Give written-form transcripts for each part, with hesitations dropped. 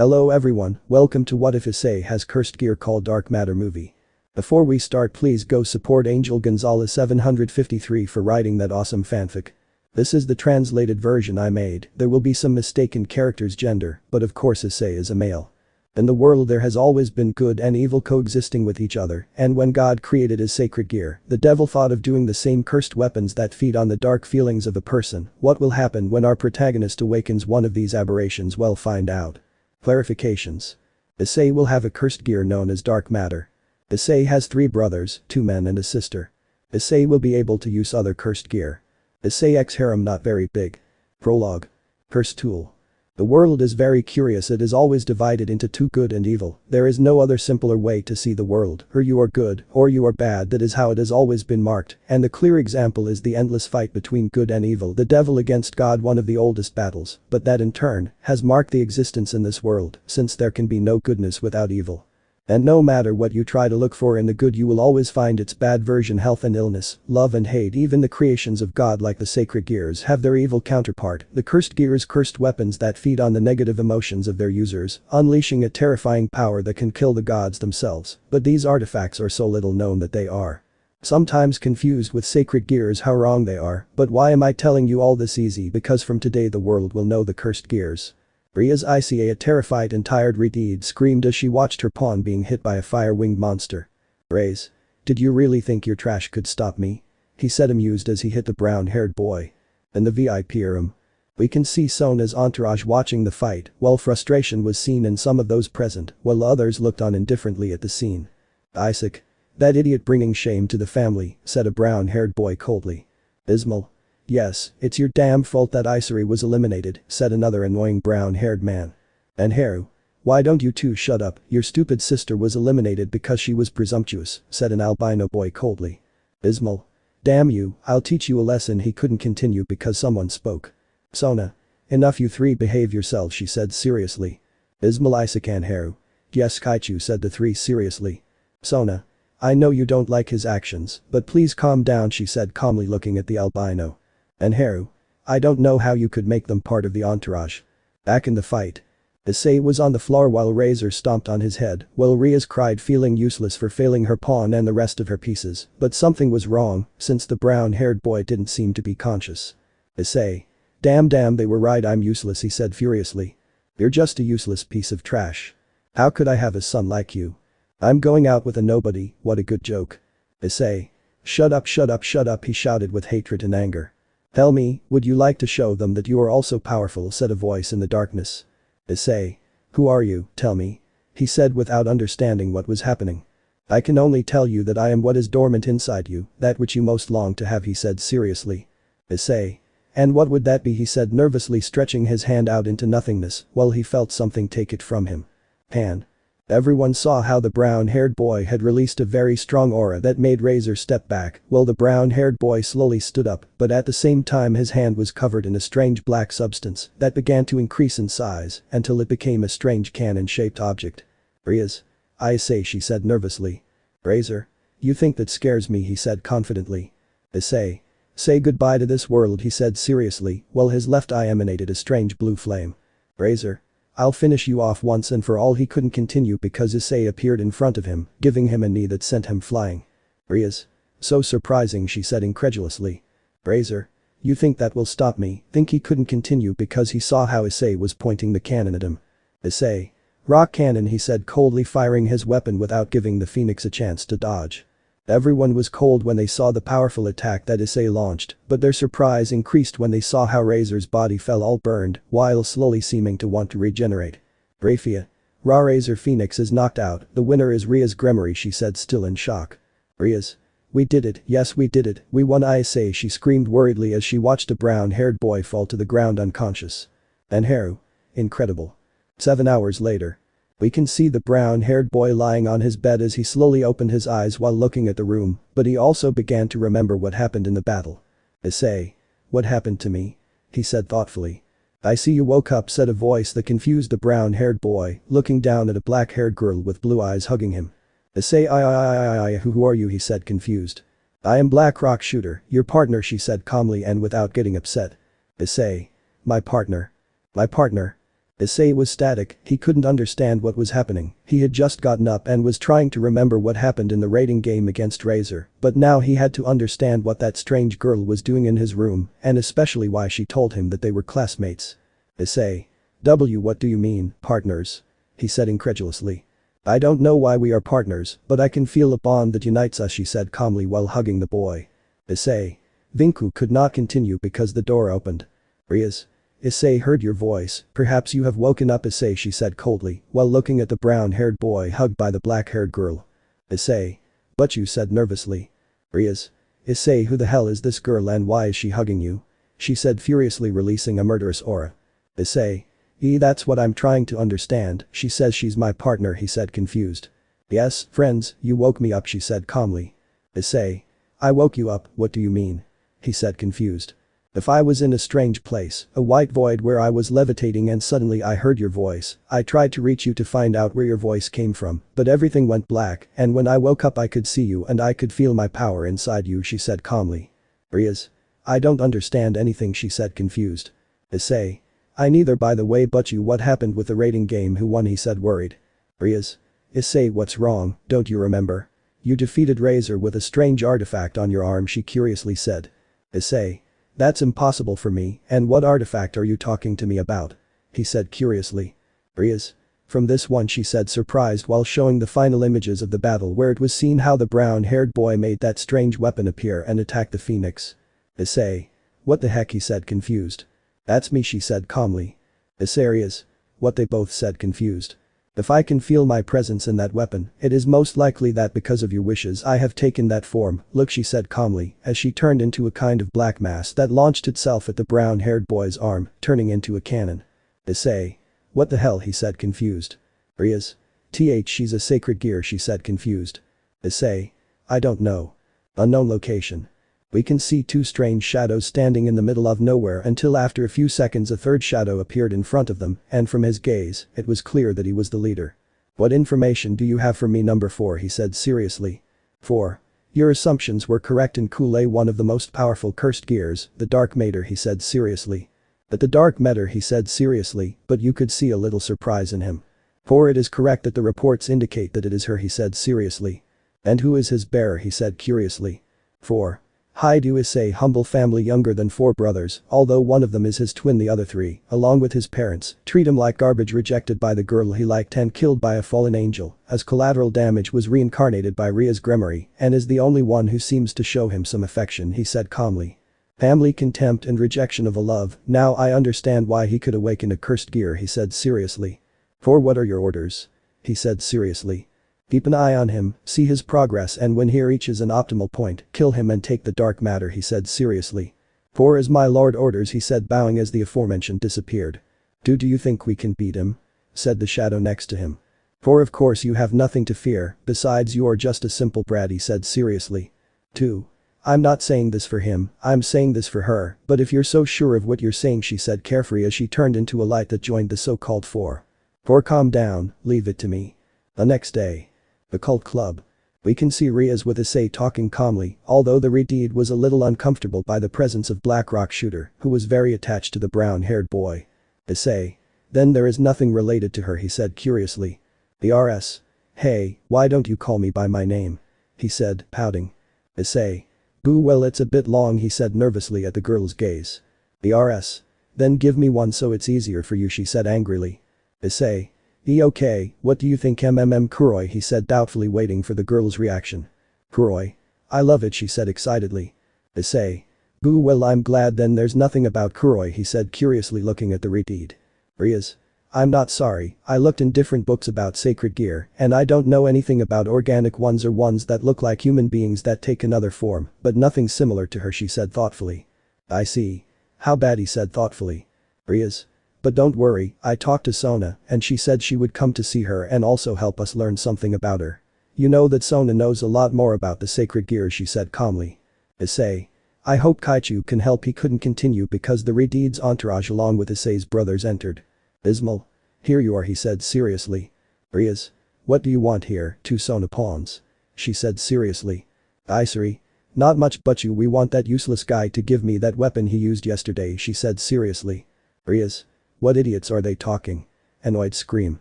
Hello everyone, welcome to What If Issei Has Cursed Gear called Dark Matter movie. Before we start, please go support Angel Gonzalez 753 for writing that awesome fanfic. This is the translated version I made. There will be some mistaken character's gender, but of course Isay is a male. In the world there has always been good and evil coexisting with each other, and when God created his sacred gear, the devil thought of doing the same cursed weapons that feed on the dark feelings of a person. What will happen when our protagonist awakens one of these aberrations? Well, find out. Clarifications. Isay will have a cursed gear known as dark matter. Isay has 3 brothers, 2 men and a sister. Isay will be able to use other cursed gear. IseeiXharem not very big. Prologue. Cursed tool. The world is very curious. It is always divided into 2 good and evil. There is no other simpler way to see the world. Or you are good, or you are bad. That is how it has always been marked, and the clear example is the endless fight between good and evil, the devil against God, one of the oldest battles, but that in turn has marked the existence in this world, since there can be no goodness without evil. And no matter what you try to look for in the good, you will always find its bad version. Health and illness, love and hate. Even the creations of God like the sacred gears have their evil counterpart, the cursed gears, cursed weapons that feed on the negative emotions of their users, unleashing a terrifying power that can kill the gods themselves. But these artifacts are so little known that they are sometimes confused with sacred gears. How wrong they are. But why am I telling you all this? Easy, because from today the world will know the cursed gears. Rias Iseei, a terrified and tired Rias, screamed as she watched her pawn being hit by a fire-winged monster. Rias, did you really think your trash could stop me? He said, amused as he hit the brown-haired boy. In the VIP room, we can see Sona's entourage watching the fight, while frustration was seen in some of those present, while others looked on indifferently at the scene. Isaac, that idiot bringing shame to the family, said a brown-haired boy coldly. Ismail. Yes, it's your damn fault that Iseei was eliminated, said another annoying brown-haired man. And Haru. Why don't you two shut up? Your stupid sister was eliminated because she was presumptuous, said an albino boy coldly. Ismail. Damn you, I'll teach you a lesson. He couldn't continue because someone spoke. Sona. Enough, you 3 behave yourselves, she said seriously. Ismail, Isaac and Haru. Yes, Kaichu, said the 3 seriously. Sona. I know you don't like his actions, but please calm down, she said calmly, looking at the albino. And Haru. I don't know how you could make them part of the entourage. Back in the fight. Issei was on the floor while Razor stomped on his head, while Rias cried, feeling useless for failing her pawn and the rest of her pieces, but something was wrong, since the brown-haired boy didn't seem to be conscious. Issei. Damn, they were right, I'm useless, he said furiously. You're just a useless piece of trash. How could I have a son like you? I'm going out with a nobody, what a good joke. Issei. Shut up, he shouted with hatred and anger. Tell me, would you like to show them that you are also powerful, said a voice in the darkness. Issei. Who are you, tell me? He said without understanding what was happening. I can only tell you that I am what is dormant inside you, that which you most long to have, he said seriously. Issei. And what would that be, he said nervously, stretching his hand out into nothingness while he felt something take it from him. Pan. Everyone saw how the brown-haired boy had released a very strong aura that made Razor step back, while the brown-haired boy slowly stood up, but at the same time his hand was covered in a strange black substance that began to increase in size until it became a strange cannon-shaped object. Rias. I say, she said nervously. Razor. You think that scares me, he said confidently. Issei. Say goodbye to this world, he said seriously, while his left eye emanated a strange blue flame. Razor. I'll finish you off once and for all. He couldn't continue because Issei appeared in front of him, giving him a knee that sent him flying. Rias. So surprising, she said incredulously. Razor. You think that will stop me? Think he couldn't continue because he saw how Issei was pointing the cannon at him. Issei. Rock cannon, he said coldly, firing his weapon without giving the phoenix a chance to dodge. Everyone was cold when they saw the powerful attack that Issei launched, but their surprise increased when they saw how Razor's body fell all burned, while slowly seeming to want to regenerate. Rafia. Raw Razor Phoenix is knocked out, the winner is Rias Gremory, she said still in shock. Rias. We did it, yes we did it, we won, Isay, she screamed worriedly as she watched a brown-haired boy fall to the ground unconscious. And Haru. Incredible. 7 hours later. We can see the brown-haired boy lying on his bed as he slowly opened his eyes while looking at the room, but he also began to remember what happened in the battle. Issei. What happened to me? He said thoughtfully. I see you woke up, said a voice that confused the brown-haired boy, looking down at a black-haired girl with blue eyes hugging him. Issei, who are you, he said confused. I am Black Rock Shooter, your partner, she said calmly and without getting upset. Issei. My partner. My partner. Issei was static, he couldn't understand what was happening, he had just gotten up and was trying to remember what happened in the raiding game against Razor, but now he had to understand what that strange girl was doing in his room, and especially why she told him that they were classmates. Issei. What do you mean, partners? He said incredulously. I don't know why we are partners, but I can feel a bond that unites us, she said calmly while hugging the boy. Issei. Vinku could not continue because the door opened. Rias. Issei heard your voice, perhaps you have woken up, Issei, she said coldly while looking at the brown-haired boy hugged by the black-haired girl. Issei. But you said nervously. Rias. Issei, who the hell is this girl and why is she hugging you? She said furiously, releasing a murderous aura. Issei. That's what I'm trying to understand, she says she's my partner, he said confused. Yes, friends, you woke me up, she said calmly. Issei. I woke you up, what do you mean? He said confused. If I was in a strange place, a white void where I was levitating and suddenly I heard your voice, I tried to reach you to find out where your voice came from, but everything went black, and when I woke up I could see you and I could feel my power inside you, she said calmly. Rias. I don't understand anything, she said confused. Issei. I neither, by the way, but you, what happened with the raiding game, who won, he said worried. Rias. Issei, what's wrong, don't you remember? You defeated Razor with a strange artifact on your arm, she curiously said. Issei. That's impossible for me, and what artifact are you talking to me about? He said curiously. Rias. From this one, she said surprised while showing the final images of the battle where it was seen how the brown-haired boy made that strange weapon appear and attack the phoenix. Issei. What the heck, he said confused. That's me, she said calmly. Issei. What, they both said confused. If I can feel my presence in that weapon, it is most likely that because of your wishes I have taken that form, look, she said calmly as she turned into a kind of black mass that launched itself at the brown-haired boy's arm, turning into a cannon. Issei. What the hell, he said confused. Rias. She's a sacred gear, she said confused. Issei. I don't know. Unknown location. We can see two strange shadows standing in the middle of nowhere until after a few seconds a third shadow appeared in front of them, and from his gaze, it was clear that he was the leader. What information do you have for me, number 4, he said seriously. 4. Your assumptions were correct in Kool-Aid, one of the most powerful cursed gears, the Dark Matter, he said seriously. That the Dark Matter, he said seriously, but you could see a little surprise in him. 4. It is correct that the reports indicate that it is her, he said seriously. And who is his bearer, he said curiously. 4. Haidu Issei, humble family, younger than 4 brothers, although one of them is his twin, the other 3, along with his parents, treat him like garbage, rejected by the girl he liked and killed by a fallen angel, as collateral damage, was reincarnated by Ria's Gremory, and is the only one who seems to show him some affection, he said calmly. Family contempt and rejection of a love, now I understand why he could awaken a cursed gear, he said seriously. 4. What are your orders? He said seriously. Keep an eye on him, see his progress, and when he reaches an optimal point, kill him and take the Dark Matter, he said seriously. 4. As my lord orders, he said, bowing as the aforementioned disappeared. Do you think we can beat him? Said the shadow next to him. 4. Of course you have nothing to fear, besides you are just a simple brat, he said seriously. 2. I'm not saying this for him, I'm saying this for her, but if you're so sure of what you're saying, she said carefree as she turned into a light that joined the so-called 4. 4. Calm down, leave it to me. The next day. The cult club. We can see Rias with Issei talking calmly, although the Redeed was a little uncomfortable by the presence of Blackrock Shooter, who was very attached to the brown-haired boy. Issei. Then there is nothing related to her, he said curiously. The RS. Hey, why don't you call me by my name? He said, pouting. Issei. Boo, well, it's a bit long, he said nervously at the girl's gaze. The RS. Then give me one so it's easier for you, she said angrily. Issei. Okay, what do you think, Kuroi, he said doubtfully, waiting for the girl's reaction. Kuroi. I love it, she said excitedly. Issei. Boo, well, I'm glad then there's nothing about Kuroi, he said curiously looking at the Redeed. Rias. I'm not sorry, I looked in different books about sacred gear, and I don't know anything about organic ones or ones that look like human beings that take another form, but nothing similar to her, she said thoughtfully. I see. How bad, he said thoughtfully. Rias. But don't worry, I talked to Sona, and she said she would come to see her and also help us learn something about her. You know that Sona knows a lot more about the sacred gears, she said calmly. Issei. I hope Kaichu can help. He couldn't continue because the Redeed's entourage along with Issei's brothers entered. Ismail. Here you are, he said seriously. Rias. What do you want here, 2 Sona pawns? She said seriously. Iseei. Not much, but we want that useless guy to give me that weapon he used yesterday, she said seriously. Rias. What idiots are they talking? Annoyed scream.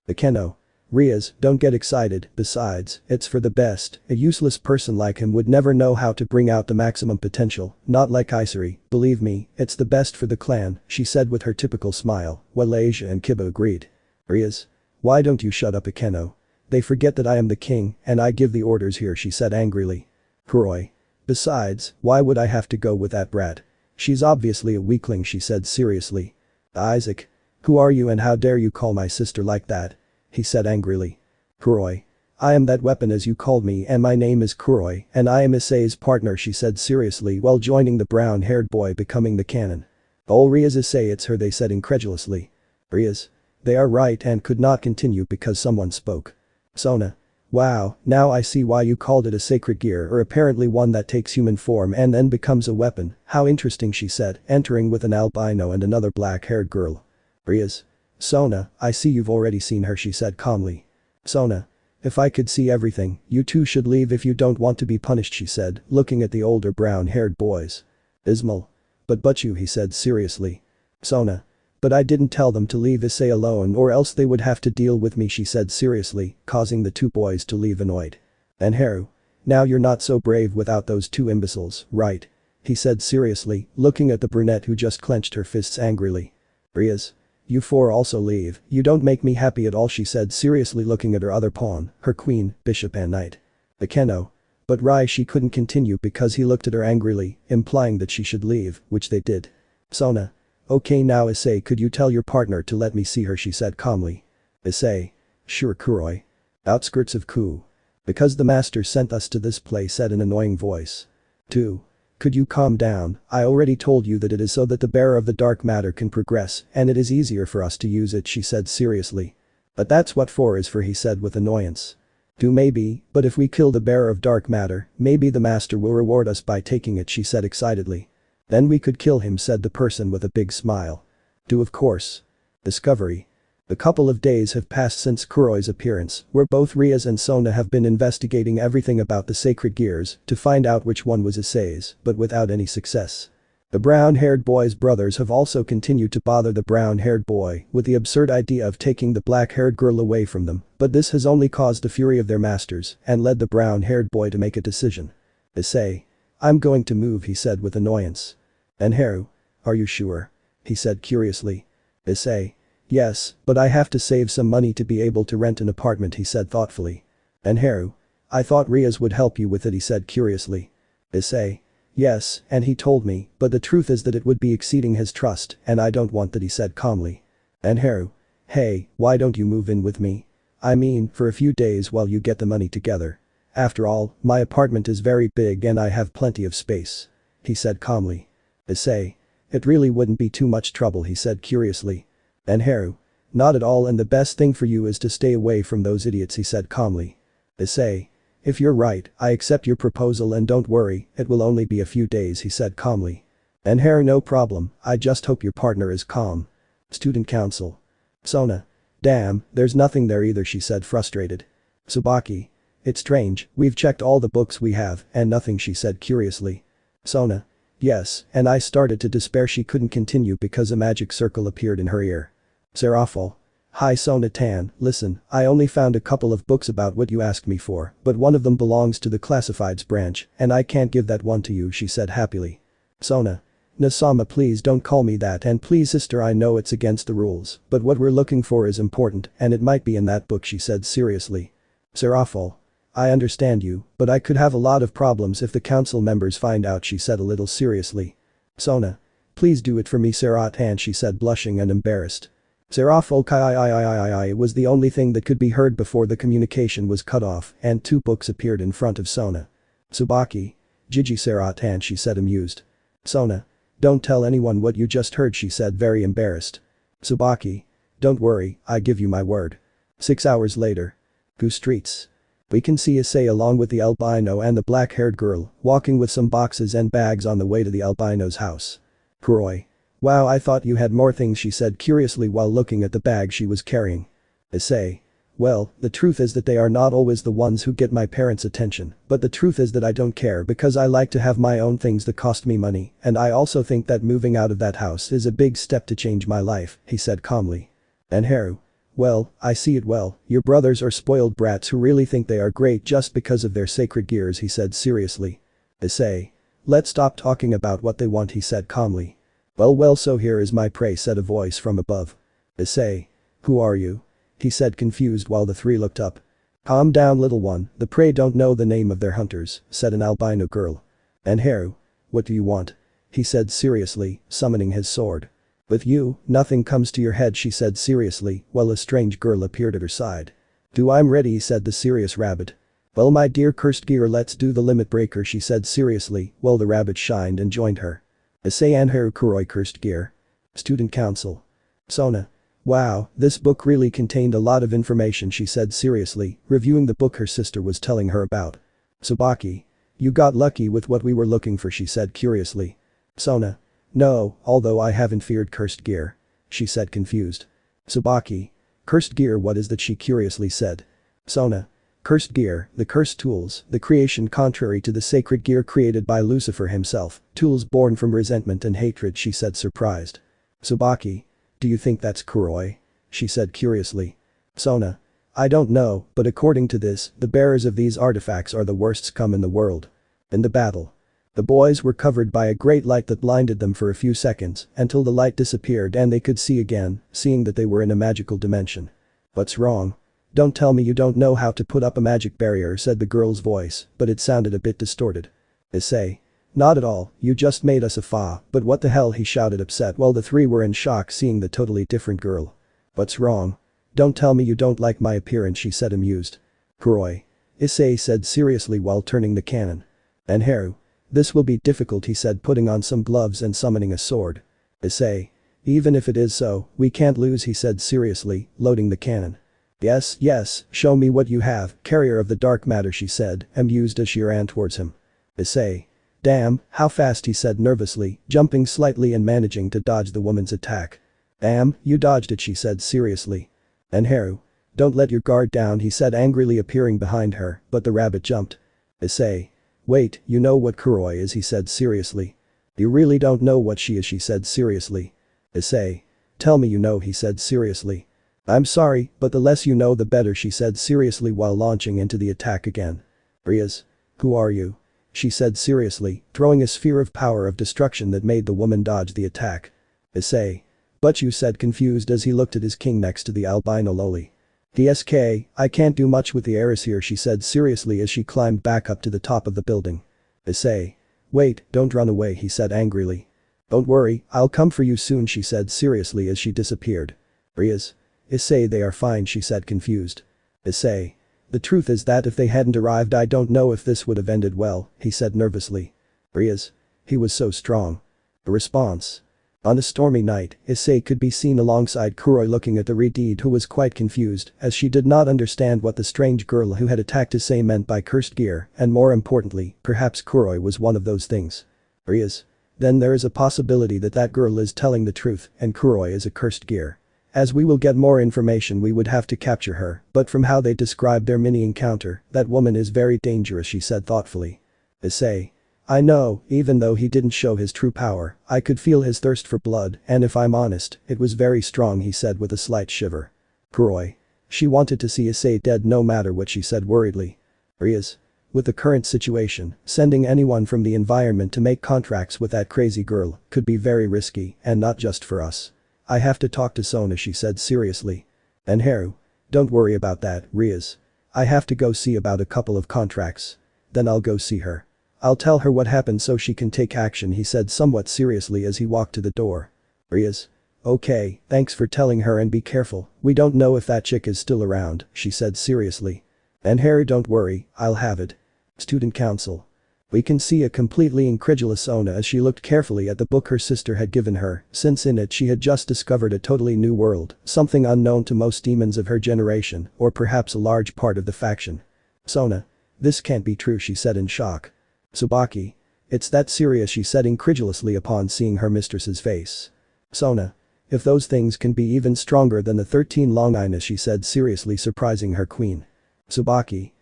Akeno. Rias, don't get excited, besides, it's for the best, a useless person like him would never know how to bring out the maximum potential, not like Iseei, believe me, it's the best for the clan, she said with her typical smile, while Asia and Kiba agreed. Rias. Why don't you shut up Akeno? They forget that I am the king, and I give the orders here she said angrily. Kuroi. Besides, why would I have to go with that brat? She's obviously a weakling she said seriously. Isaac. Who are you and how dare you call my sister like that? He said angrily. Kuroi. I am that weapon as you called me and my name is Kuroi and I am Issei's partner she said seriously while joining the brown-haired boy becoming the cannon. Oh Rias Issei it's her they said incredulously. Rias. They are right and could not continue because someone spoke. Sona. Wow, now I see why you called it a sacred gear or apparently one that takes human form and then becomes a weapon, how interesting she said, entering with an albino and another black-haired girl. Rias. Sona, I see you've already seen her she said calmly. Sona. If I could see everything, you two should leave if you don't want to be punished she said, looking at the older brown-haired boys. Ismail. But you he said seriously. Sona. But I didn't tell them to leave Issei alone or else they would have to deal with me she said seriously, causing the two boys to leave annoyed. And Haru. Now you're not so brave without those two imbeciles, right? He said seriously, looking at the brunette who just clenched her fists angrily. Rias. You four also leave, you don't make me happy at all she said seriously looking at her other pawn, her queen, bishop and knight. Akeno. But Rai she couldn't continue because he looked at her angrily, implying that she should leave, which they did. Sona. Okay now Issei could you tell your partner to let me see her she said calmly. Issei. Sure Kuroi. Outskirts of Ku. Because the master sent us to this place said an annoying voice. 2. Could you calm down, I already told you that it is so that the bearer of the dark matter can progress and it is easier for us to use it she said seriously. But that's what 4 is for he said with annoyance. 2 maybe, but if we kill the bearer of dark matter, maybe the master will reward us by taking it she said excitedly. Then we could kill him said the person with a big smile. 2 of course. Discovery. A couple of days have passed since Kuroi's appearance, where both Rias and Sona have been investigating everything about the sacred gears to find out which one was Issei's, but without any success. The brown-haired boy's brothers have also continued to bother the brown-haired boy with the absurd idea of taking the black-haired girl away from them, but this has only caused the fury of their masters and led the brown-haired boy to make a decision. Issei. I'm going to move he said with annoyance. And Haru. Are you sure? He said curiously. Issei. Yes, but I have to save some money to be able to rent an apartment he said thoughtfully. And Haru. I thought Rias would help you with it he said curiously. Issei. Yes, and he told me, but the truth is that it would be exceeding his trust and I don't want that he said calmly. And Haru. Hey, why don't you move in with me? I mean, for a few days while you get the money together. After all, my apartment is very big and I have plenty of space. He said calmly. Issei. It really wouldn't be too much trouble he said curiously. And Haru. Not at all and the best thing for you is to stay away from those idiots he said calmly. Issei. If you're right, I accept your proposal and don't worry, it will only be a few days he said calmly. And Haru no problem, I just hope your partner is calm. Student council. Sona. Damn, there's nothing there either she said frustrated. Tsubaki. It's strange, we've checked all the books we have and nothing she said curiously. Sona. Yes, and I started to despair she couldn't continue because a magic circle appeared in her ear. Seraphil. Hi Sona-tan, listen, I only found a couple of books about what you asked me for, but one of them belongs to the classifieds branch and I can't give that one to you she said happily. Sona. Nasama please don't call me that and please sister I know it's against the rules, but what we're looking for is important and it might be in that book she said seriously. Seraphil. I understand you, but I could have a lot of problems if the council members find out she said a little seriously. Sona. Please do it for me Serat-tan she said blushing and embarrassed. Seraphil Kai was the only thing that could be heard before the communication was cut off and 2 books appeared in front of Sona. Tsubaki. Gigi Serat-tan she said amused. Sona. Don't tell anyone what you just heard she said very embarrassed. Tsubaki. Don't worry, I give you my word. 6 hours later. Ku streets. We can see Issei along with the albino and the black-haired girl walking with some boxes and bags on the way to the albino's house. Kuroi. Wow I thought you had more things she said curiously while looking at the bag she was carrying. Issei. Well, the truth is that they are not always the ones who get my parents' attention, but the truth is that I don't care because I like to have my own things that cost me money and I also think that moving out of that house is a big step to change my life, he said calmly. And Haru. Well, I see it well, your brothers are spoiled brats who really think they are great just because of their sacred gears, he said seriously. Issei. Let's stop talking about what they want, he said calmly. Well, so here is my prey, said a voice from above. Issei. Who are you? He said confused while the three looked up. Calm down, little one, the prey don't know the name of their hunters, said an albino girl. And Haru. What do you want? He said seriously, summoning his sword. With you, nothing comes to your head, she said seriously, while a strange girl appeared at her side. I'm ready, said the serious rabbit. Well, my dear cursed gear, let's do the limit breaker, she said seriously, while the rabbit shined and joined her. Issei and Haru Kuroi cursed gear. Student council. Sona. Wow, this book really contained a lot of information, she said seriously, reviewing the book her sister was telling her about. Tsubaki. You got lucky with what we were looking for, she said curiously. Sona. No, although I haven't feared cursed gear. She said confused. Tsubaki. Cursed gear, what is that, she curiously said. Sona. Cursed gear, the cursed tools, the creation contrary to the sacred gear created by Lucifer himself, tools born from resentment and hatred, she said surprised. Tsubaki. Do you think that's Kuroi? She said curiously. Sona. I don't know, but according to this, the bearers of these artifacts are the worst scum in the world. In the battle. The boys were covered by a great light that blinded them for a few seconds, until the light disappeared and they could see again, seeing that they were in a magical dimension. What's wrong? Don't tell me you don't know how to put up a magic barrier, said the girl's voice, but it sounded a bit distorted. Issei. Not at all, you just made us a fa, but what the hell, he shouted upset while the three were in shock seeing the totally different girl. What's wrong? Don't tell me you don't like my appearance, she said amused. Kuroi. Issei said seriously while turning the cannon. And Haru. This will be difficult, he said putting on some gloves and summoning a sword. Issei. Even if it is so, we can't lose, he said seriously, loading the cannon. Yes, show me what you have, carrier of the dark matter, she said, amused as she ran towards him. Issei. Damn, how fast, he said nervously, jumping slightly and managing to dodge the woman's attack. Damn, you dodged it, she said seriously. And Haru. Don't let your guard down, he said angrily appearing behind her, but the rabbit jumped. Issei. Wait, you know what Kuroi is, he said seriously. You really don't know what she is, she said seriously. Issei. Tell me you know, he said seriously. I'm sorry, but the less you know the better, she said seriously while launching into the attack again. Rias. Who are you? She said seriously, throwing a sphere of power of destruction that made the woman dodge the attack. Issei. But you, said confused as he looked at his king next to the albino loli. DSK, I can't do much with the heiress here, she said seriously as she climbed back up to the top of the building. Issei. Wait, don't run away, he said angrily. Don't worry, I'll come for you soon, she said seriously as she disappeared. Rias. Issei, they are fine, she said confused. Issei. The truth is that if they hadn't arrived I don't know if this would have ended well, he said nervously. Rias. He was so strong. A response. On a stormy night, Issei could be seen alongside Kuroi looking at the Redeed, who was quite confused as she did not understand what the strange girl who had attacked Issei meant by cursed gear, and more importantly, perhaps Kuroi was one of those things. Rias. Then there is a possibility that that girl is telling the truth and Kuroi is a cursed gear. As we will get more information we would have to capture her, but from how they described their mini encounter, that woman is very dangerous, she said thoughtfully. Issei. I know, even though he didn't show his true power, I could feel his thirst for blood and if I'm honest, it was very strong, he said with a slight shiver. Kuroi. She wanted to see Issei dead no matter what, she said worriedly. Rias. With the current situation, sending anyone from the environment to make contracts with that crazy girl could be very risky and not just for us. I have to talk to Sona, she said seriously. And Haru. Don't worry about that, Rias. I have to go see about a couple of contracts. Then I'll go see her. I'll tell her what happened so she can take action, he said somewhat seriously as he walked to the door. Rias. Okay, thanks for telling her and be careful, we don't know if that chick is still around, she said seriously. And Haru, don't worry, I'll have it. Student council. We can see a completely incredulous Sona as she looked carefully at the book her sister had given her, since in it she had just discovered a totally new world, something unknown to most demons of her generation, or perhaps a large part of the faction. Sona. This can't be true, she said in shock. Tsubaki. It's that serious, she said incredulously upon seeing her mistress's face. Sona. If those things can be even stronger than the 13 Longinus, she said seriously, surprising her queen. Tsubaki.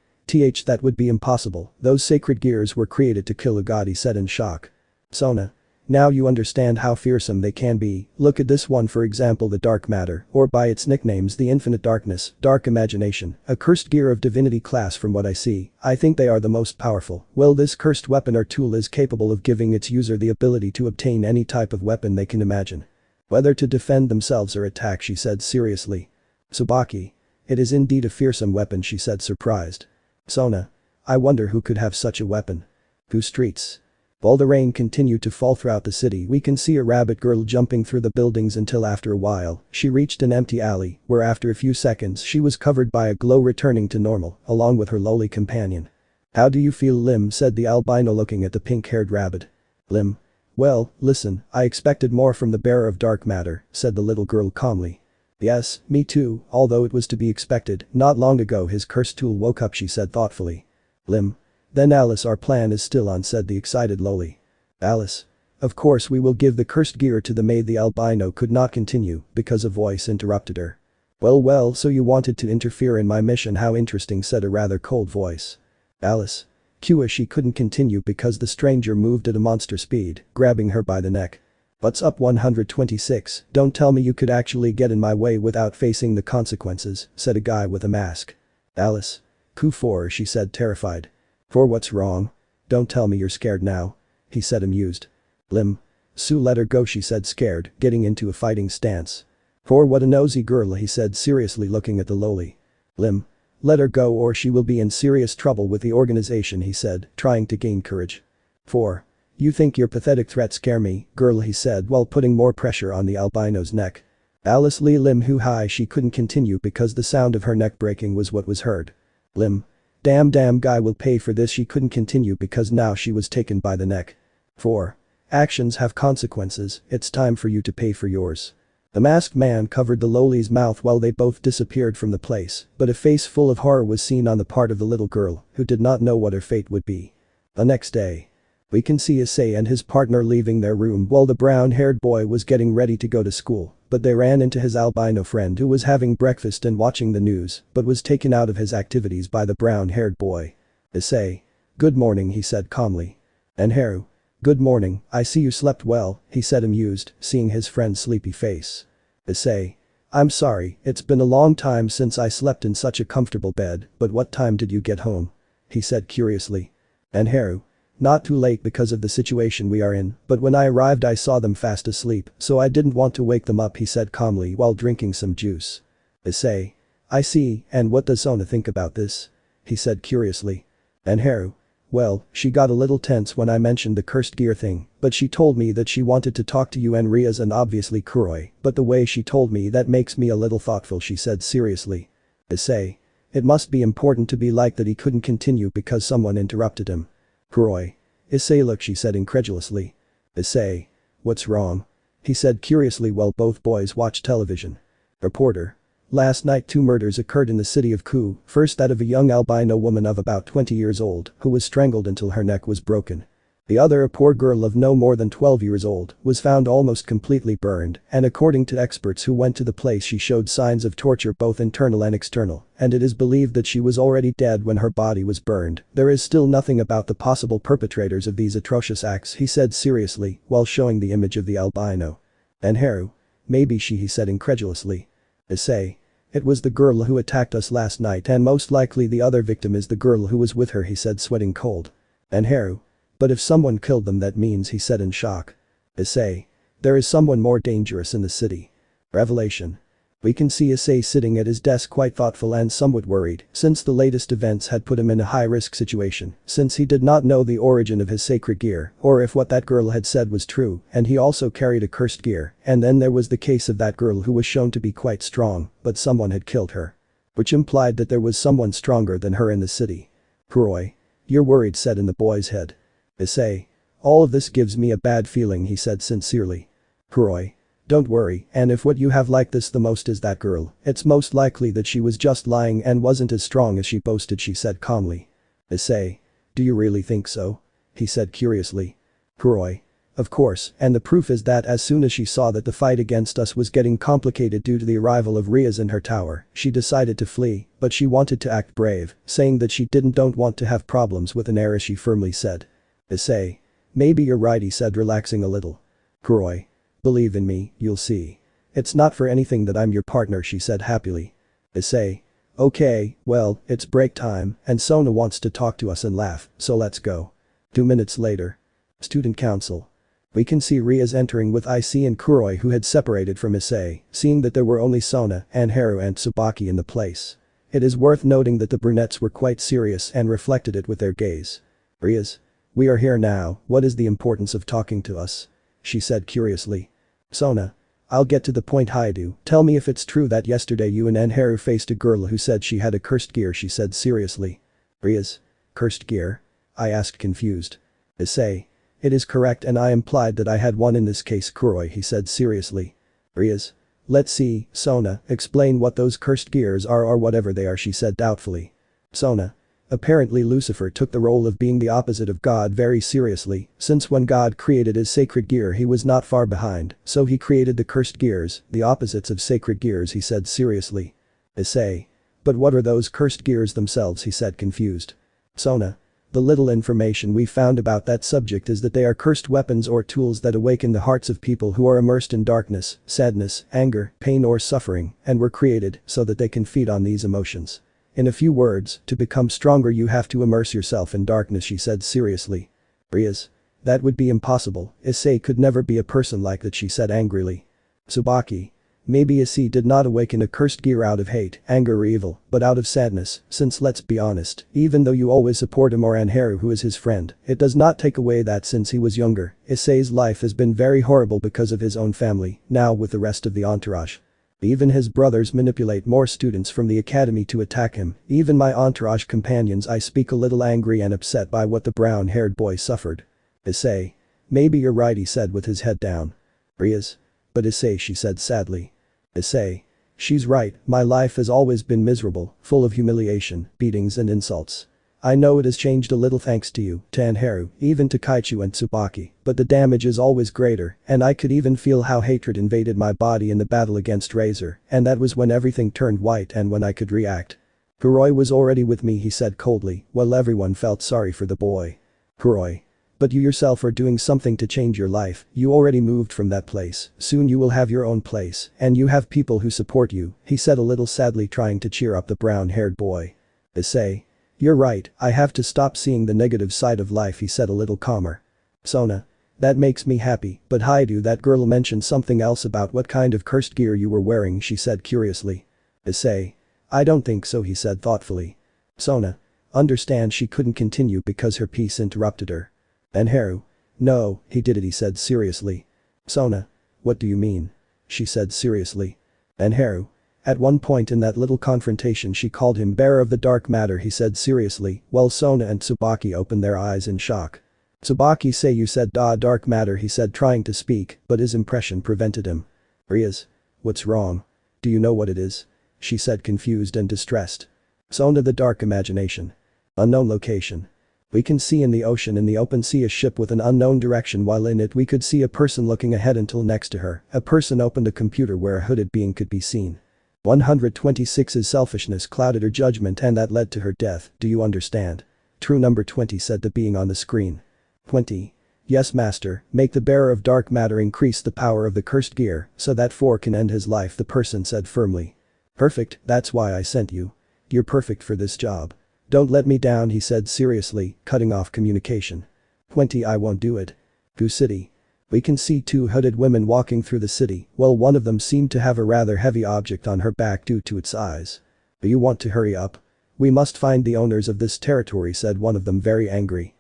That would be impossible, those sacred gears were created to kill a god, he said in shock. Sona. Now you understand how fearsome they can be. Look at this one, for example, the dark matter, or by its nicknames the infinite darkness, dark imagination, a cursed gear of divinity class. From what I see, I think they are the most powerful. Well, this cursed weapon or tool is capable of giving its user the ability to obtain any type of weapon they can imagine. Whether to defend themselves or attack, she said seriously. Tsubaki. It is indeed a fearsome weapon, she said, surprised. Sona. I wonder who could have such a weapon. Who streets? While the rain continued to fall throughout the city, we can see a rabbit girl jumping through the buildings until after a while, she reached an empty alley, where after a few seconds she was covered by a glow, returning to normal, along with her lowly companion. How do you feel, Lim? Said the albino, looking at the pink-haired rabbit. Lim. Well, listen, I expected more from the bearer of dark matter, said the little girl calmly. Yes, me too, although it was to be expected. Not long ago his cursed tool woke up, she said thoughtfully. Lim. Then Alice, our plan is still on, said the excited lowly. Alice. Of course we will give the cursed gear to the maid. The albino could not continue because a voice interrupted her. Well, so you wanted to interfere in my mission, how interesting, said a rather cold voice. Alice. She couldn't continue because the stranger moved at a monster speed, grabbing her by the neck. What's up? 126, don't tell me you could actually get in my way without facing the consequences, said a guy with a mask. Alice. Q4, she said, terrified. For what's wrong? Don't tell me you're scared now, he said, amused. Lim. Sue, let her go, she said, scared, getting into a fighting stance. For what a nosy girl, he said seriously, looking at the lowly. Lim. Let her go or she will be in serious trouble with the organization, he said, trying to gain courage. 4. You think your pathetic threats scare me, girl, he said while putting more pressure on the albino's neck. Alice Lee Lim Hu Hai, she couldn't continue because the sound of her neck breaking was what was heard. Lim. Damn guy will pay for this, she couldn't continue because now she was taken by the neck. 4. Actions have consequences, it's time for you to pay for yours. The masked man covered the lowly's mouth while they both disappeared from the place, but a face full of horror was seen on the part of the little girl, who did not know what her fate would be. The next day. We can see Issei and his partner leaving their room while the brown-haired boy was getting ready to go to school, but they ran into his albino friend who was having breakfast and watching the news, but was taken out of his activities by the brown-haired boy. Issei. Good morning, he said calmly. And Haru. Good morning, I see you slept well, he said, amused, seeing his friend's sleepy face. Issei. I'm sorry, it's been a long time since I slept in such a comfortable bed, but what time did you get home? He said curiously. And Haru. Not too late because of the situation we are in, but when I arrived I saw them fast asleep, so I didn't want to wake them up, he said calmly while drinking some juice. Issei. I see, and what does Sona think about this? He said curiously. And Haru. Well, she got a little tense when I mentioned the cursed gear thing, but she told me that she wanted to talk to you and Rias and obviously Kuroi, but the way she told me that makes me a little thoughtful, she said seriously. Issei. It must be important to be like that. He couldn't continue because someone interrupted him. Kuroi. Issei, look, she said incredulously. Issei. What's wrong? He said curiously while both boys watched television. Reporter. Last night 2 murders occurred in the city of Ku, first that of a young albino woman of about 20 years old who was strangled until her neck was broken. The other, a poor girl of no more than 12 years old, was found almost completely burned, and according to experts who went to the place she showed signs of torture both internal and external, and it is believed that she was already dead when her body was burned. There is still nothing about the possible perpetrators of these atrocious acts, he said seriously while showing the image of the albino. And Haru. Maybe she, he said incredulously. Issei. It was the girl who attacked us last night and most likely the other victim is the girl who was with her, he said sweating cold. And Haru. But if someone killed them that means, he said in shock. Issei. There is someone more dangerous in the city. Revelation. We can see Issei sitting at his desk quite thoughtful and somewhat worried since the latest events had put him in a high-risk situation since he did not know the origin of his sacred gear or if what that girl had said was true, and he also carried a cursed gear, and then there was the case of that girl who was shown to be quite strong, but someone had killed her. Which implied that there was someone stronger than her in the city. Kuroi. You're worried, said in the boy's head. Issei. All of this gives me a bad feeling, he said sincerely. Kuroi. Don't worry, and if what you have like this the most is that girl, it's most likely that she was just lying and wasn't as strong as she boasted, she said calmly. Issei. Do you really think so? He said curiously. Kuroi. Of course, and the proof is that as soon as she saw that the fight against us was getting complicated due to the arrival of Rias in her tower, she decided to flee, but she wanted to act brave, saying that she don't want to have problems with an heir, she firmly said. Issei. Maybe you're right, he said, relaxing a little. Kuroi. Believe in me, you'll see. It's not for anything that I'm your partner, she said happily. Issei. Okay, well, it's break time, and Sona wants to talk to us and laugh, so let's go. 2 minutes later. Student council. We can see Rias entering with Iseei and Kuroi, who had separated from Issei, seeing that there were only Sona, Anharu and Tsubaki in the place. It is worth noting that the brunettes were quite serious and reflected it with their gaze. Rias. We are here now, what is the importance of talking to us? She said curiously. Sona. I'll get to the point, Haidu, tell me if it's true that yesterday you and Anharu faced a girl who said she had a cursed gear, she said seriously. Rias. Cursed gear? I asked confused. Issei. It is correct, and I implied that I had one in this case, Kuroi, he said seriously. Rias. Let's see, Sona, explain what those cursed gears are or whatever they are, she said doubtfully. Sona. Apparently Lucifer took the role of being the opposite of God very seriously, since when God created his sacred gear he was not far behind, so he created the cursed gears, the opposites of sacred gears, he said seriously. Issei. But what are those cursed gears themselves, he said confused. Sona. The little information we found about that subject is that they are cursed weapons or tools that awaken the hearts of people who are immersed in darkness, sadness, anger, pain or suffering, and were created so that they can feed on these emotions. In a few words, to become stronger you have to immerse yourself in darkness, she said seriously. Rias. That would be impossible, Issei could never be a person like that, she said angrily. Tsubaki. Maybe Issei did not awaken a cursed gear out of hate, anger or evil, but out of sadness, since let's be honest, even though you always support him or Anharu who is his friend, it does not take away that since he was younger, Issei's life has been very horrible because of his own family, now with the rest of the entourage. Even his brothers manipulate more students from the academy to attack him, even my entourage companions. I speak a little angry and upset by what the brown-haired boy suffered. Issei. Maybe you're right, he said with his head down. Rias. But Issei, she said sadly. Issei. She's right, my life has always been miserable, full of humiliation, beatings and insults. I know it has changed a little thanks to you, to Anharu, even to Kaichu and Tsubaki, but the damage is always greater, and I could even feel how hatred invaded my body in the battle against Razor, and that was when everything turned white and when I could react. Kuroi was already with me, he said coldly, while everyone felt sorry for the boy. Kuroi. But you yourself are doing something to change your life, you already moved from that place, soon you will have your own place, and you have people who support you, he said a little sadly, trying to cheer up the brown-haired boy. Issei. You're right, I have to stop seeing the negative side of life, he said a little calmer. Sona. That makes me happy, but Haidu, that girl mentioned something else about what kind of cursed gear you were wearing, she said curiously. Issei. I don't think so, he said thoughtfully. Sona. Understand, she couldn't continue because her piece interrupted her. Anharu. No, he did it, he said seriously. Sona. What do you mean? She said seriously. Anharu. At one point in that little confrontation she called him bearer of the dark matter, he said seriously, while Sona and Tsubaki opened their eyes in shock. Tsubaki say you said dark matter, he said trying to speak, but his impression prevented him. Rias. What's wrong? Do you know what it is? She said confused and distressed. Sona, the dark imagination. Unknown location. We can see in the ocean in the open sea a ship with an unknown direction, while in it we could see a person looking ahead until next to her, a person opened a computer where a hooded being could be seen. 126's selfishness clouded her judgment and that led to her death, do you understand? True, number 20, said the being on the screen. 20. Yes master, make the bearer of dark matter increase the power of the cursed gear, so that 4 can end his life, the person said firmly. Perfect, that's why I sent you. You're perfect for this job. Don't let me down, he said seriously, cutting off communication. 20. I won't do it. Who city? We can see 2 hooded women walking through the city, while one of them seemed to have a rather heavy object on her back due to its size. Do you want to hurry up? We must find the owners of this territory, said one of them very angry.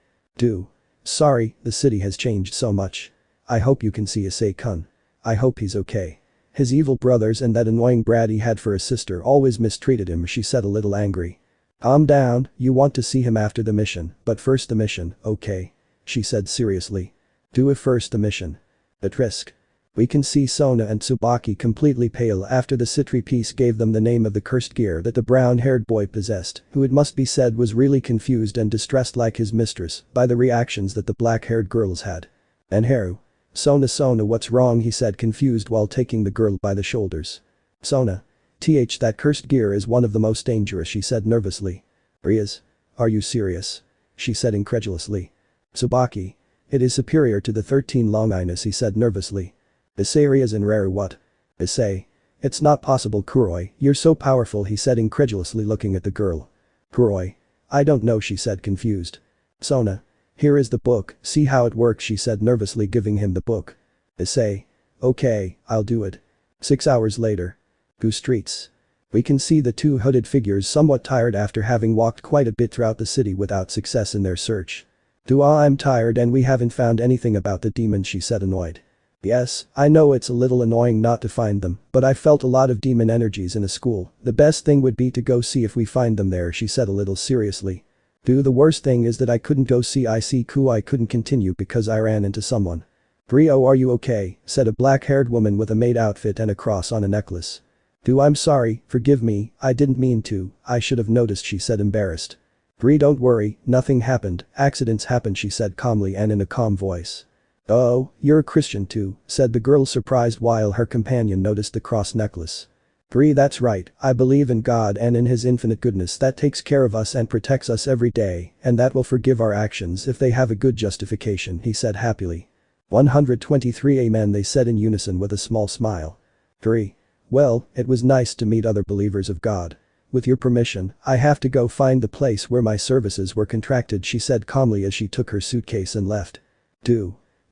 Sorry, the city has changed so much. I hope you can see Issei-kun. I hope he's okay. His evil brothers and that annoying brat he had for a sister always mistreated him, she said a little angry. Calm down, you want to see him after the mission, but first the mission, okay? She said seriously. Do it first, the mission. At risk. We can see Sona and Tsubaki completely pale after the Citri piece gave them the name of the cursed gear that the brown-haired boy possessed, who it must be said was really confused and distressed like his mistress by the reactions that the black-haired girls had. Anharu. Sona, what's wrong, he said confused while taking the girl by the shoulders. Sona. That cursed gear is one of the most dangerous, she said nervously. Rias. Are you serious? She said incredulously. Tsubaki. It is superior to the 13 longinus, he said nervously. Issei Rias and Raru what? Issei. It's not possible Kuroi, you're so powerful, he said incredulously looking at the girl. Kuroi. I don't know, she said confused. Sona. Here is the book, see how it works, she said nervously giving him the book. Issei. Okay, I'll do it. 6 hours later. Gu streets. We can see the two hooded figures somewhat tired after having walked quite a bit throughout the city without success in their search. I'm tired and we haven't found anything about the demon, she said annoyed. Yes, I know it's a little annoying not to find them, but I felt a lot of demon energies in a school. The best thing would be to go see if we find them there, she said a little seriously. The worst thing is that I couldn't go see I couldn't continue because I ran into someone. Brio, are you okay? Said a black-haired woman with a maid outfit and a cross on a necklace. I'm sorry, forgive me, I didn't mean to, I should have noticed, she said embarrassed. Bri, don't worry, nothing happened, accidents happen, she said calmly and in a calm voice. Oh, you're a Christian too, said the girl surprised while her companion noticed the cross necklace. Bri, that's right, I believe in God and in his infinite goodness that takes care of us and protects us every day, and that will forgive our actions if they have a good justification, he said happily. 123 Amen, they said in unison with a small smile. Bri. Well, it was nice to meet other believers of God. With your permission, I have to go find the place where my services were contracted, she said calmly as she took her suitcase and left.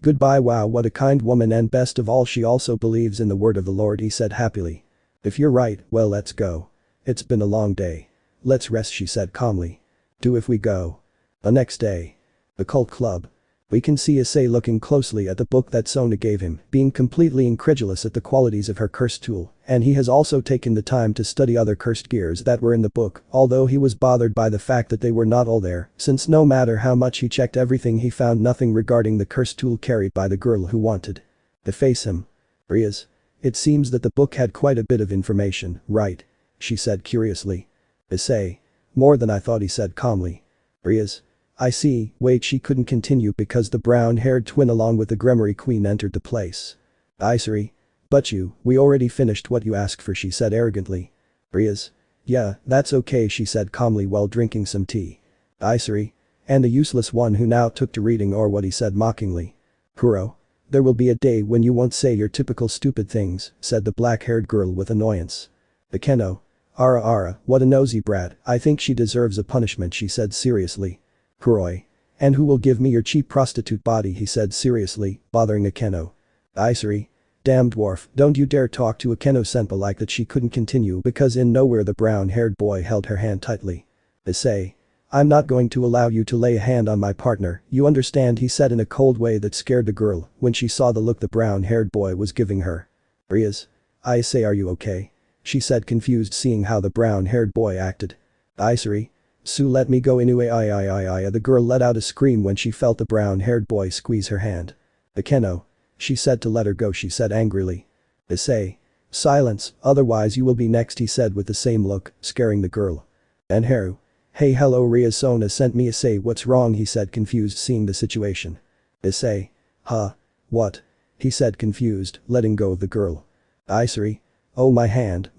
Goodbye. Wow, what a kind woman, and best of all she also believes in the word of the Lord, he said happily. If you're right, well let's go. It's been a long day. Let's rest, she said calmly. If we go. The next day. The cult club. We can see Issei looking closely at the book that Sona gave him, being completely incredulous at the qualities of her cursed tool, and he has also taken the time to study other cursed gears that were in the book, although he was bothered by the fact that they were not all there, since no matter how much he checked everything he found nothing regarding the cursed tool carried by the girl who wanted to face him. Rias. It seems that the book had quite a bit of information, right? She said curiously. Issei. More than I thought, he said calmly. Rias. I see, wait, she couldn't continue because the brown-haired twin along with the Gremory Queen entered the place. Iseei. But we already finished what you asked for, she said arrogantly. Rias. Yeah, that's okay, she said calmly while drinking some tea. Iseei. And the useless one who now took to reading, or what, he said mockingly. Kuro. There will be a day when you won't say your typical stupid things, said the black-haired girl with annoyance. Akeno. Ara, what a nosy brat, I think she deserves a punishment, she said seriously. Kuroi. And who will give me your cheap prostitute body, he said seriously, bothering Akeno. Iseei. Damn dwarf, don't you dare talk to Akeno-senpai like that, she couldn't continue because in nowhere the brown-haired boy held her hand tightly. Issei. I'm not going to allow you to lay a hand on my partner, you understand, he said in a cold way that scared the girl when she saw the look the brown-haired boy was giving her. Rias. Issei, are you okay? She said confused seeing how the brown-haired boy acted. Iseei. Sue, let me go I. The girl let out a scream when she felt the brown-haired boy squeeze her hand. Akeno. She said to let her go, she said angrily. Issei. Silence, otherwise you will be next, he said with the same look, scaring the girl. And Haru. Hey, hello, Rias. Sona sent me. Issei, what's wrong, he said confused seeing the situation. Issei. Huh? What? He said confused, letting go of the girl. Iseei. Oh, my hand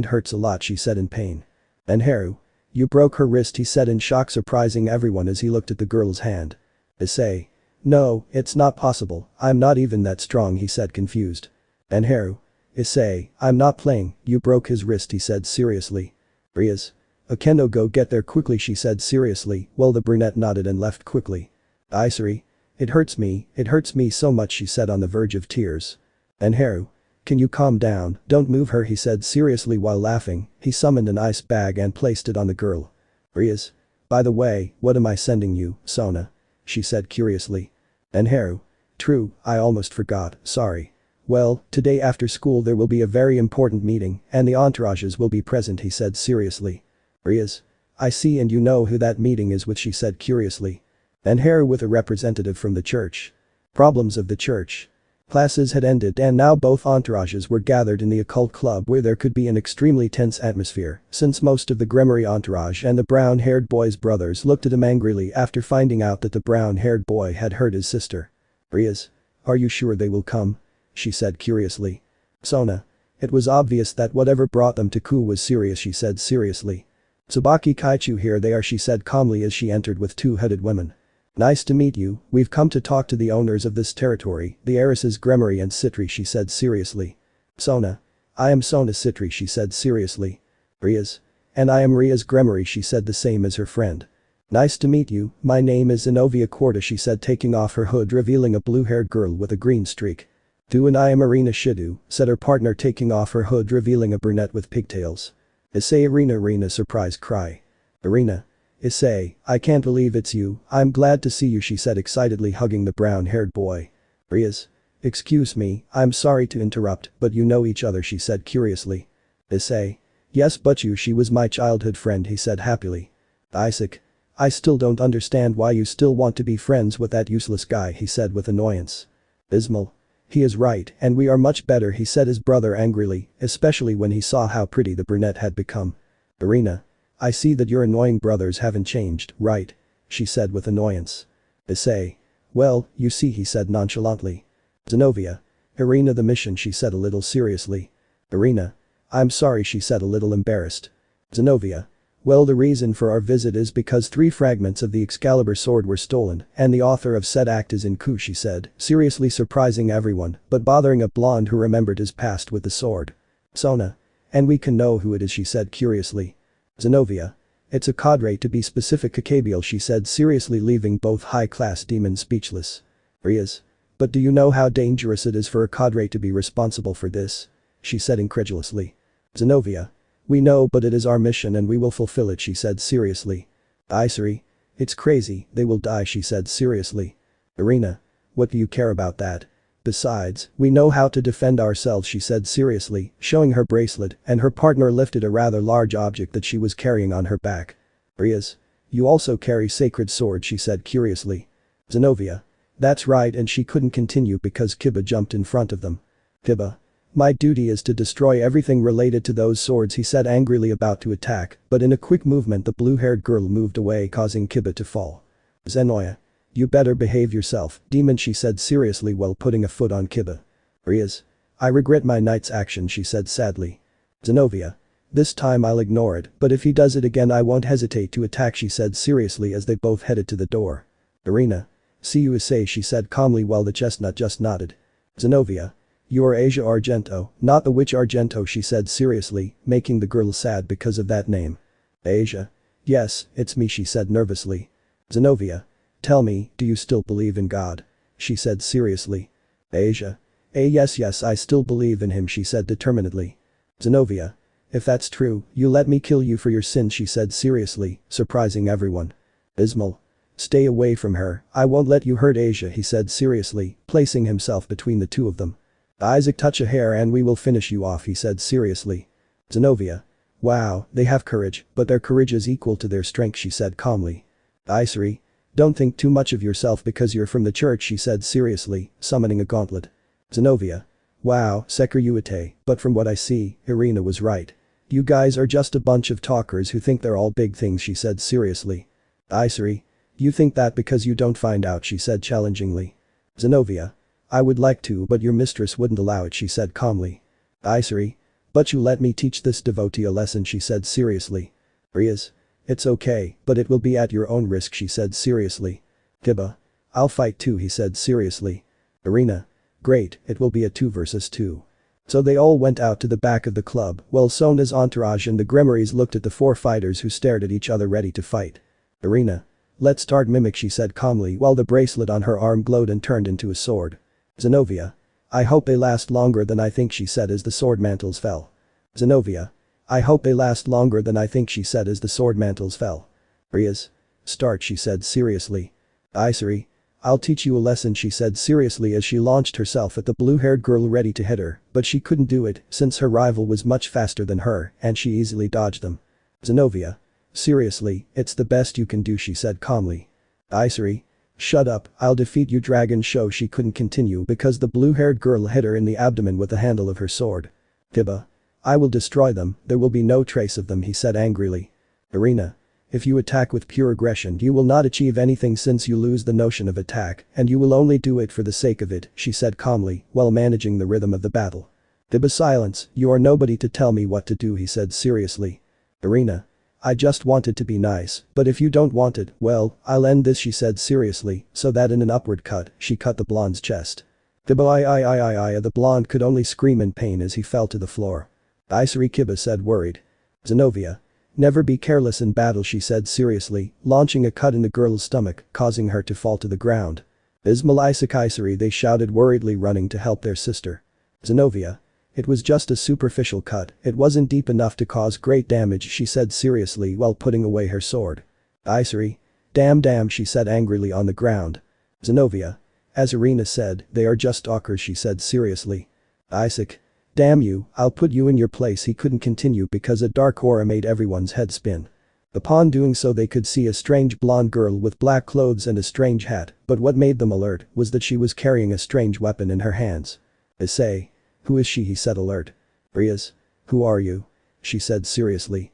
hurts a lot, she said in pain. And Haru. You broke her wrist, he said in shock, surprising everyone as he looked at the girl's hand. Issei. No, it's not possible, I'm not even that strong, he said confused. And Haru. Issei, I'm not playing, you broke his wrist, he said seriously. Rias. Akeno, go get there quickly, she said seriously, while the brunette nodded and left quickly. Iseei. It hurts me so much, she said on the verge of tears. And Haru. Can you calm down, don't move her, he said seriously while laughing, he summoned an ice bag and placed it on the girl. Rias. By the way, what am I sending you, Sona? She said curiously. And Haru. True, I almost forgot, sorry. Well, today after school there will be a very important meeting and the entourages will be present, he said seriously. Rias. I see, and you know who that meeting is with, she said curiously. And Haru, with a representative from the church. Problems of the church. Classes had ended and now both entourages were gathered in the occult club where there could be an extremely tense atmosphere since most of the Gremory entourage and the brown-haired boy's brothers looked at him angrily after finding out that the brown-haired boy had hurt his sister. Rias. Are you sure they will come? She said curiously. Sona. It was obvious that whatever brought them to Ku was serious, she said seriously. Tsubaki Kaichu, here they are, she said calmly as she entered with two hooded women. Nice to meet you, we've come to talk to the owners of this territory, the heiresses Gremory and Citri, she said seriously. Sona. I am Sona Citri, she said seriously. Rias. And I am Rias Gremory, she said the same as her friend. Nice to meet you, my name is Zenobia Corda, she said taking off her hood revealing a blue-haired girl with a green streak. Du and I am Arena Shidu, said her partner taking off her hood revealing a brunette with pigtails. Issei Arena surprised cry. Arena. Issei, I can't believe it's you, I'm glad to see you, she said excitedly hugging the brown-haired boy. Rias. Excuse me, I'm sorry to interrupt, but you know each other, she said curiously. Issei. Yes, but she was my childhood friend, he said happily. Isaac. I still don't understand why you still want to be friends with that useless guy, he said with annoyance. Ismail. He is right, and we are much better, he said his brother angrily, especially when he saw how pretty the brunette had become. Arena. I see that your annoying brothers haven't changed, right? She said with annoyance. Issei. Well, you see, he said nonchalantly. Zenobia. Arena, the mission, she said a little seriously. Arena. I'm sorry, she said a little embarrassed. Zenobia. Well, the reason for our visit is because 3 fragments of the Excalibur sword were stolen, and the author of said act is in coup, she said, seriously surprising everyone, but bothering a blonde who remembered his past with the sword. Sona. And we can know who it is, she said curiously. Zenobia. It's a cadre, to be specific, Cacabial, she said seriously, leaving both high-class demons speechless. Rias. But do you know how dangerous it is for a cadre to be responsible for this? She said incredulously. Zenobia. We know, but it is our mission and we will fulfill it, she said seriously. Iseei. It's crazy, they will die, she said seriously. Arena. What do you care about that? Besides, we know how to defend ourselves, she said seriously, showing her bracelet, and her partner lifted a rather large object that she was carrying on her back. Rias. You also carry sacred sword, she said curiously. Zenobia. That's right, and she couldn't continue because Kiba jumped in front of them. Kiba. My duty is to destroy everything related to those swords, he said angrily, about to attack, but in a quick movement the blue-haired girl moved away, causing Kiba to fall. Zenoya. You better behave yourself, demon, she said seriously while putting a foot on Kiba. Rias. I regret my knight's action, she said sadly. Zenobia. This time I'll ignore it, but if he does it again I won't hesitate to attack, she said seriously as they both headed to the door. Arena. See you, Issei, she said calmly while the chestnut just nodded. Zenobia. You are Asia Argento, not the witch Argento, she said seriously, making the girl sad because of that name. Asia. Yes, it's me, she said nervously. Zenobia. Tell me, do you still believe in God? She said seriously. Asia. Yes, I still believe in him, she said determinedly. Zenobia. If that's true, you let me kill you for your sins, she said seriously, surprising everyone. Ismail. Stay away from her, I won't let you hurt Asia, he said seriously, placing himself between the two of them. Isaac, touch a hair and we will finish you off, he said seriously. Zenobia. Wow, they have courage, but their courage is equal to their strength, she said calmly. Iseei. Don't think too much of yourself because you're from the church, she said seriously, summoning a gauntlet. Zenobia. Wow, Sekiruite, but from what I see, Irina was right. You guys are just a bunch of talkers who think they're all big things, she said seriously. Iseei. You think that because you don't find out, she said challengingly. Zenobia. I would like to, but your mistress wouldn't allow it, she said calmly. Iseei. But you let me teach this devotee a lesson, she said seriously. Rias. It's okay, but it will be at your own risk, she said seriously. Kiba. I'll fight too, he said seriously. Arena. Great, it will be a 2 versus 2. So they all went out to the back of the club, while Sona's entourage and the Gremorys looked at the 4 fighters who stared at each other ready to fight. Arena. Let's start, mimic, she said calmly while the bracelet on her arm glowed and turned into a sword. Zenobia. I hope they last longer than I think, she said as the sword mantles fell. Zenobia. I hope they last longer than I think, she said as the sword mantles fell. Rias. Start, she said seriously. Iseei. I'll teach you a lesson, she said seriously as she launched herself at the blue-haired girl ready to hit her, but she couldn't do it since her rival was much faster than her and she easily dodged them. Zenobia. Seriously, it's the best you can do, she said calmly. Iseei. Shut up, I'll defeat you, dragon show. She couldn't continue because the blue-haired girl hit her in the abdomen with the handle of her sword. Kiba. I will destroy them, there will be no trace of them, he said angrily. Arena. If you attack with pure aggression you will not achieve anything since you lose the notion of attack and you will only do it for the sake of it, she said calmly while managing the rhythm of the battle. Kiba. Silence, you are nobody to tell me what to do, he said seriously. Arena. I just wanted to be nice, but if you don't want it, well, I'll end this, she said seriously, so that in an upward cut, she cut the blonde's chest. The blonde could only scream in pain as he fell to the floor. Iseei said worried. Zenobia. Never be careless in battle, she said seriously, launching a cut in the girl's stomach, causing her to fall to the ground. Iseei, they shouted worriedly, running to help their sister. Zenobia. It was just a superficial cut, it wasn't deep enough to cause great damage, she said seriously while putting away her sword. Iseei. Damn, she said angrily on the ground. Zenobia. As Irina said, they are just stalkers, she said seriously. Isaac. Damn you, I'll put you in your place, he couldn't continue because a dark aura made everyone's head spin. Upon doing so they could see a strange blonde girl with black clothes and a strange hat, but what made them alert was that she was carrying a strange weapon in her hands. Issei. Who is she, he said alert. Rias. Who are you? She said seriously.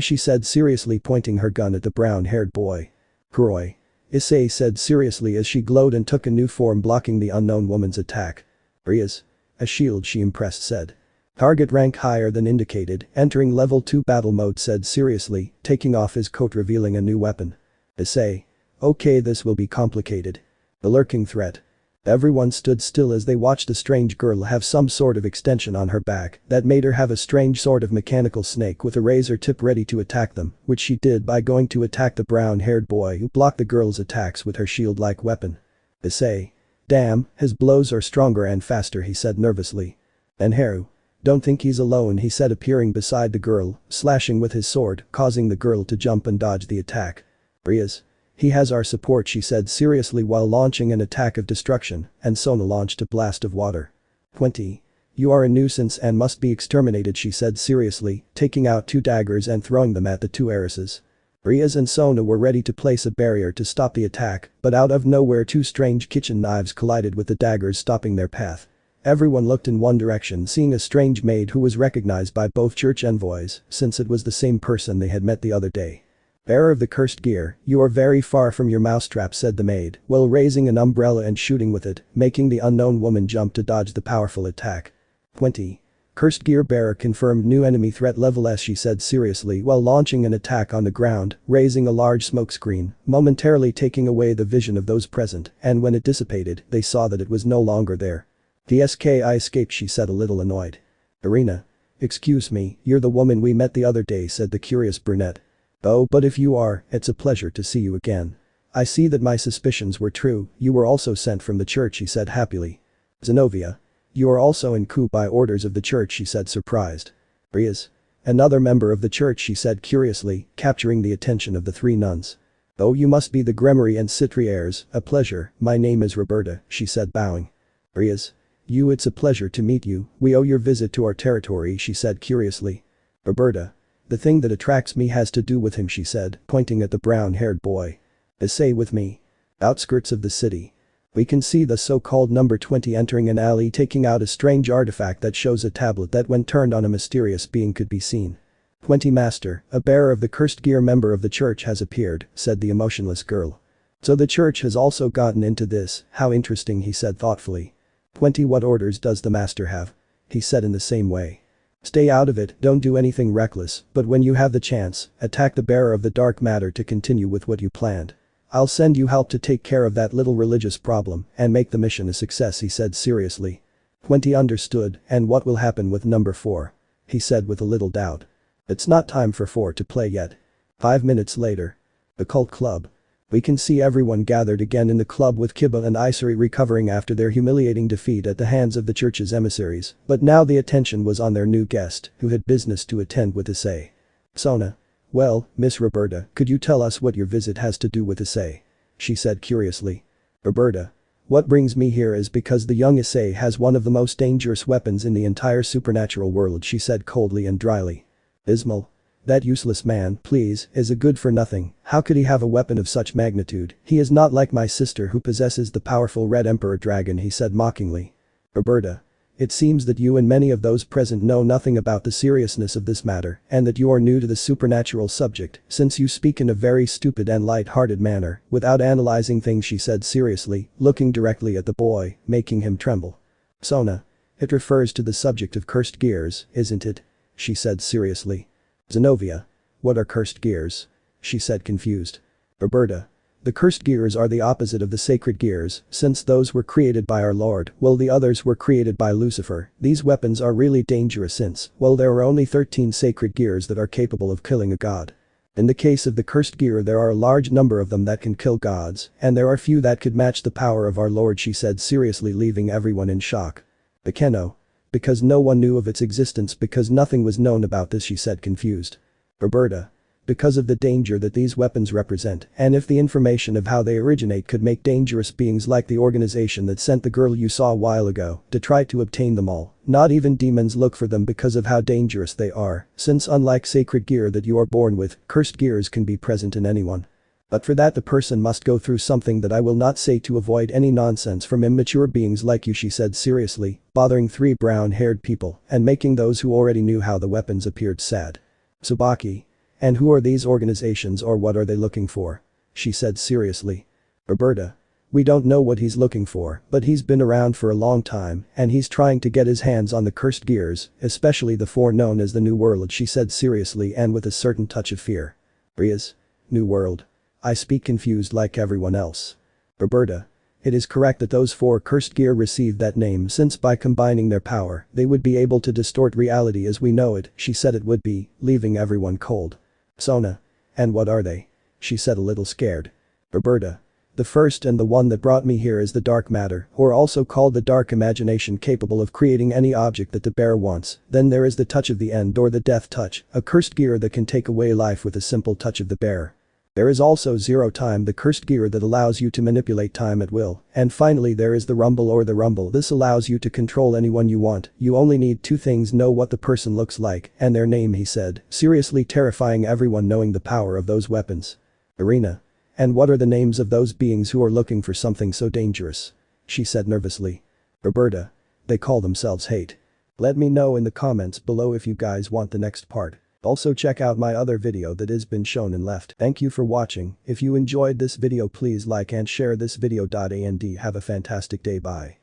She said seriously pointing her gun at the brown-haired boy. Kuroi. Issei said seriously as she glowed and took a new form blocking the unknown woman's attack. Rias. A shield, she impressed said. Target rank higher than indicated, entering level 2 battle mode, said seriously, taking off his coat revealing a new weapon. Issei. Okay, this will be complicated. The lurking threat. Everyone stood still as they watched the strange girl have some sort of extension on her back that made her have a strange sort of mechanical snake with a razor tip ready to attack them, which she did by going to attack the brown-haired boy who blocked the girl's attacks with her shield-like weapon. Issei. Damn, his blows are stronger and faster, he said nervously. And Haru. Don't think he's alone, he said appearing beside the girl, slashing with his sword, causing the girl to jump and dodge the attack. Rias. He has our support, she said seriously while launching an attack of destruction, and Sona launched a blast of water. 20. You are a nuisance and must be exterminated, she said seriously, taking out 2 daggers and throwing them at the 2 heiresses. Rias and Sona were ready to place a barrier to stop the attack, but out of nowhere 2 strange kitchen knives collided with the daggers, stopping their path. Everyone looked in one direction, seeing a strange maid who was recognized by both church envoys, since it was the same person they had met the other day. Bearer of the cursed gear, you are very far from your mousetrap, said the maid, while raising an umbrella and shooting with it, making the unknown woman jump to dodge the powerful attack. 20. Cursed gear bearer confirmed new enemy threat level S, she said seriously while launching an attack on the ground, raising a large smoke screen, momentarily taking away the vision of those present, and when it dissipated, they saw that it was no longer there. I escaped, she said a little annoyed. Irina. Excuse me, you're the woman we met the other day, said the curious brunette. Oh, but if you are, it's a pleasure to see you again. I see that my suspicions were true, you were also sent from the church, he said happily. Zenobia. You are also in coup by orders of the church, she said surprised. Rias. Another member of the church, she said curiously, capturing the attention of the 3 nuns. Oh, you must be the Gremory and Citri heirs, a pleasure, my name is Roberta, she said bowing. Rias. It's a pleasure to meet you, we owe your visit to our territory, she said curiously. Roberta. The thing that attracts me has to do with him, she said, pointing at the brown-haired boy. Issei with me. Outskirts of the city. We can see the so-called number 20 entering an alley taking out a strange artifact that shows a tablet that when turned on a mysterious being could be seen. 20 Master, a bearer of the cursed gear member of the church has appeared, said the emotionless girl. So the church has also gotten into this, how interesting, he said thoughtfully. 20 What orders does the master have? He said in the same way. Stay out of it, don't do anything reckless, but when you have the chance, attack the bearer of the dark matter to continue with what you planned. I'll send you help to take care of that little religious problem and make the mission a success, he said seriously. 20 Understood, and what will happen with number 4? He said with a little doubt. It's not time for 4 to play yet. 5 minutes later. The cult club. We can see everyone gathered again in the club with Kiba and Iseei recovering after their humiliating defeat at the hands of the church's emissaries, but now the attention was on their new guest, who had business to attend with Issei. Sona. Well, Miss Roberta, could you tell us what your visit has to do with Issei? She said curiously. Roberta. What brings me here is because the young Issei has one of the most dangerous weapons in the entire supernatural world, she said coldly and dryly. Ismail. That useless man, please, is a good for nothing, how could he have a weapon of such magnitude? He is not like my sister who possesses the powerful Red Emperor dragon, he said mockingly. Roberta. It seems that you and many of those present know nothing about the seriousness of this matter and that you are new to the supernatural subject since you speak in a very stupid and light-hearted manner without analyzing things, she said seriously, looking directly at the boy, making him tremble. Sona. It refers to the subject of cursed gears, isn't it? She said seriously. Zenobia. What are cursed gears? She said confused. Roberta. The cursed gears are the opposite of the sacred gears, since those were created by our Lord, while the others were created by Lucifer. These weapons are really dangerous since, well, there are only 13 sacred gears that are capable of killing a god. In the case of the cursed gear, there are a large number of them that can kill gods, and there are few that could match the power of our Lord, she said seriously, leaving everyone in shock. Bekeno. Because no one knew of its existence, because nothing was known about this, she said confused. Roberta. Because of the danger that these weapons represent, and if the information of how they originate could make dangerous beings like the organization that sent the girl you saw a while ago to try to obtain them all. Not even demons look for them because of how dangerous they are, since unlike sacred gear that you are born with, cursed gears can be present in anyone. But for that the person must go through something that I will not say to avoid any nonsense from immature beings like you, she said seriously, bothering 3 brown-haired people and making those who already knew how the weapons appeared sad. Tsubaki. And who are these organizations, or what are they looking for? She said seriously. Roberta. We don't know what he's looking for, but he's been around for a long time and he's trying to get his hands on the cursed gears, especially the 4 known as the New World, she said seriously and with a certain touch of fear. Rias. New World. I speak confused like everyone else. Roberta. It is correct that those 4 cursed gear received that name since by combining their power, they would be able to distort reality as we know it, she said it would be, leaving everyone cold. Sona. And what are they? She said a little scared. Roberta. The first and the one that brought me here is the dark matter, or also called the dark imagination, capable of creating any object that the bearer wants. Then there is the touch of the end, or the death touch, a cursed gear that can take away life with a simple touch of the bearer. There is also zero time, the cursed gear that allows you to manipulate time at will. And finally there is the rumble, or the rumble. This allows you to control anyone you want. You only need 2 things: know what the person looks like and their name, he said, seriously, terrifying everyone knowing the power of those weapons. Arena. And what are the names of those beings who are looking for something so dangerous? She said nervously. Roberta. They call themselves Hate. Let me know in the comments below if you guys want the next part. Also check out my other video that has been shown and left. Thank you for watching. If you enjoyed this video, please like and share this video. And have a fantastic day. Bye.